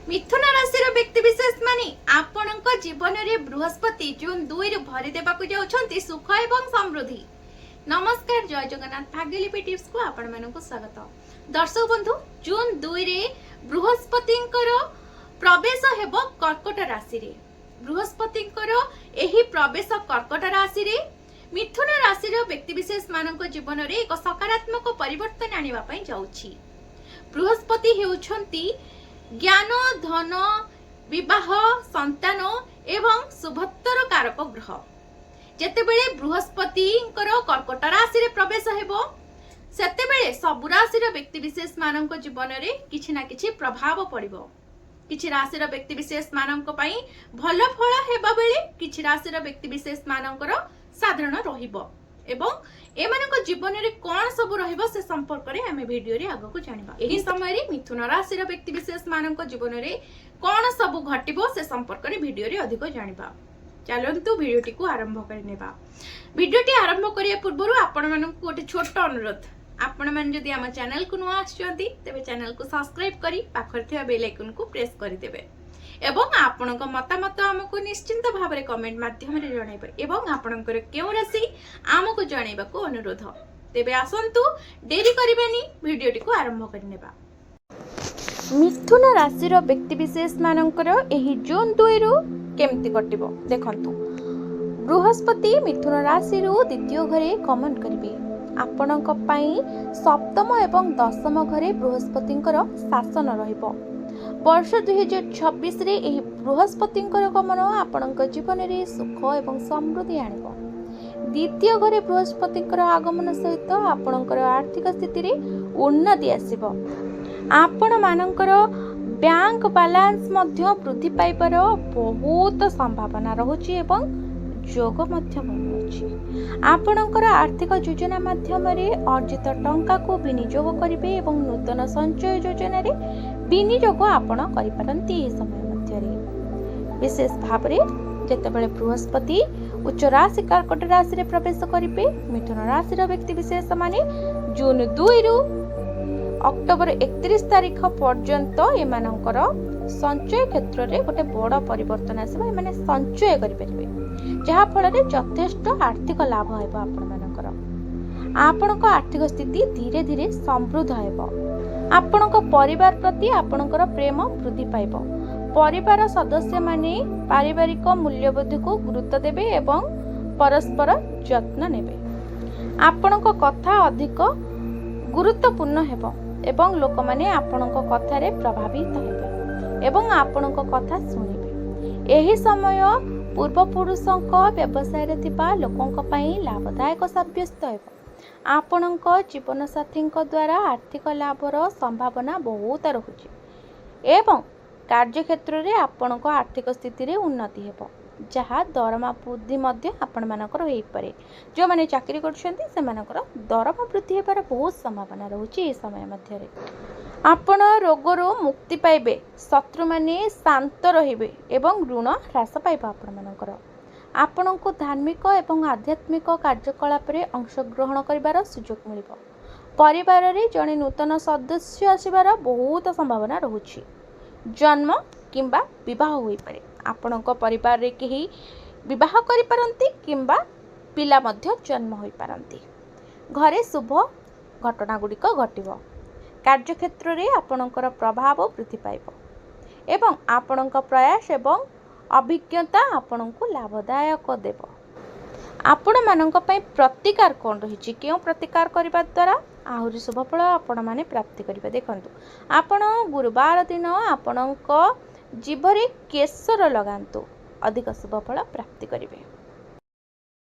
मिथुन राशि व्यक्ति विशेष मानी आपणक जीवन में बृहस्पति जून 2 रु भरी देवाक जाउछंती सुख एवं समृद्धि। नमस्कार, जय जगन्नाथ। भाग्यलिपि टिप्स को आपण मानक स्वागत। दर्शक बंधु, जून 2 रे बृहस्पतिंकर प्रवेश हेबो कर्कट राशि रे। बृहस्पतिंकर एही प्रवेश कर्कट राशि रे मिथुन राशि व्यक्ति विशेष मानक जीवन में एक सकारात्मक परिवर्तन आनिबा पई जाउछि। बृहस्पति हेउछंती ज्ञान, धन, विवाह, संतान एवं शुभत्तर कारक ग्रह। जेतेबेले बृहस्पति कर्कट राशि रे प्रवेश हेबो सेतेबेले सब राशि व्यक्ति विशेष मानक जीवन में किछि ना किछि प्रभाव पड़िबो। किछि राशि व्यक्ति विशेष मानक पई भल फल हेबा बेले किछि राशि व्यक्ति विशेष मानकर साधारण रहिबो एवं एमानक जीवन में कौन सब रहिबो से संपर्क रे हमें वीडियो रे आगो को जानिबा। एही समय रे मिथुन राशि व्यक्ति विशेष मानक जीवन में कौन सब घटिबो से संपर्क रे वीडियो रे अधिक जानिबा। चलंतु वीडियोटी को आरंभ करनेबा। वीडियोटी आरंभ करिया पूर्व आपण मानक गोटे छोट अनुरोध, आपण मान जदि आम चैनल को नुआ आछंती तेबे चैनल को सब्सक्राइब करी पाखर थिया बेल आइकन को प्रेस करि देबे एवं आपणक मतामत आमको निश्चिंत भाव में कमेंट माध्यम रे जणाइबे एवं आपणकर केउ राशि आमको जणाइबा को अनुरोध। तेबे आसंतु देरी करिबेनी, वीडियोटी को आरंभ करनेबा। मिथुन राशि व्यक्ति विशेष मानकर एही जून 2 रु केमति कटिबो देखंतु। बृहस्पति मिथुन राशि रु द्वितीय घरे गमन करिवे। आपणक पई सप्तम एवं दशम घरे बृहस्पतिंकर शासन रहिबो। वर्ष 2026 रे एही बृहस्पतिंकर गमन आपणक जीवन रे सुख एवं समृद्धि आनिबो। द्वितीय घरे बृहस्पतिंकर आगमन सहित आपणकर आर्थिक स्थिति रे उन्नति आसीबो। आपण मानकर बैंक बैलेंस मध्य वृद्धि पाइबार बहुत संभावना रहुछि एवं जोग मध्य बनुछि। आपणकर आर्थिक योजना माध्यम रे अर्जित टंका को विनियोग करिवे एवं नूतन संचय योजना रे विनियोग आपण करि पारंती। ए समय मध्य रे विशेष भाव रे जेतेबेले बृहस्पति उच्च राशि कर्कट राशि रे प्रवेश करिवे, मिथुन राशि रो व्यक्ति विशेष माने जून 2 रु अक्टोबर 31 तारिख पर्यंत एमानकर संचय क्षेत्र रे गोटे बड़ परिवर्तन आसीबा। एमाने संचय करि परिबे जहा फल रे यथेष्ट आर्थिक लाभ हेबो। आपण मानकर आपणक आर्थिक स्थिति धीरे धीरे समृद्ध हेबो। आपणक परिवार प्रति आपणकर प्रेम वृद्धि पाइबो। परिवार सदस्य माने पारिवारिक मूल्यबोध को गुरुत्व देबे एवं परस्पर यत्न नेबे। आपणक कथा अधिक गुरुत्वपूर्ण हेबो एवं लोक माने आपणक कथा रे प्रभावित हेबे एवं आपणक कथा सुनिबे। एही समय पूर्व पुरुषक व्यवसाय रे थिबा लोकंक पई लाभदायक साब्यस्त हेबो। आपणक जीवन साथी द्वारा आर्थिक लाभर संभावना बहुत रहुछि एवं कार्य क्षेत्र रे आपणक आर्थिक स्थिति रे उन्नति हेबो, जहा दरमा वृद्धि मध्य आपण मानकर होई पारे। जो माने चाकरी करछन्ती से मानकर दरमा वृद्धि हेबार बहुत संभावना रहुछि। ए समय मध्य रे आपण रोगरो मुक्ति पाइबे, शत्रु माने शांत रहिबे एवं ऋण ह्रास पाइबा। आपण मानकर आपणको धार्मिक एवं आध्यात्मिक कार्यकलाप रे अंशग्रहण करिवार सुयोग मिलिबो। परिवार रे जणे नूतन सदस्य आसीबार बहुत संभावना रहुछि। जन्म किंबा विवाह होई पारे। आपणको परिवार रे केही विवाह करि पारंती किंबा पिला मध्य जन्म होई पारंती। घरे शुभ घटना गुडिक घटिबो। कार्य क्षेत्र रे आपणकर प्रभाव वृद्धि पाइबो एवं आपणक प्रयास एवं अभिज्ञता आपणको लाभदायक देव। आपण मानक पई प्रतिकार कोन रहिछि, केउ प्रतिकार करिबा द्वारा आहुरी शुभफल आपण माने प्राप्ति करिबे देखंतु। आपण गुरुवार दिन आपणक जीवरे केसर लगांतु, अधिक शुभफल प्राप्ति करिबे।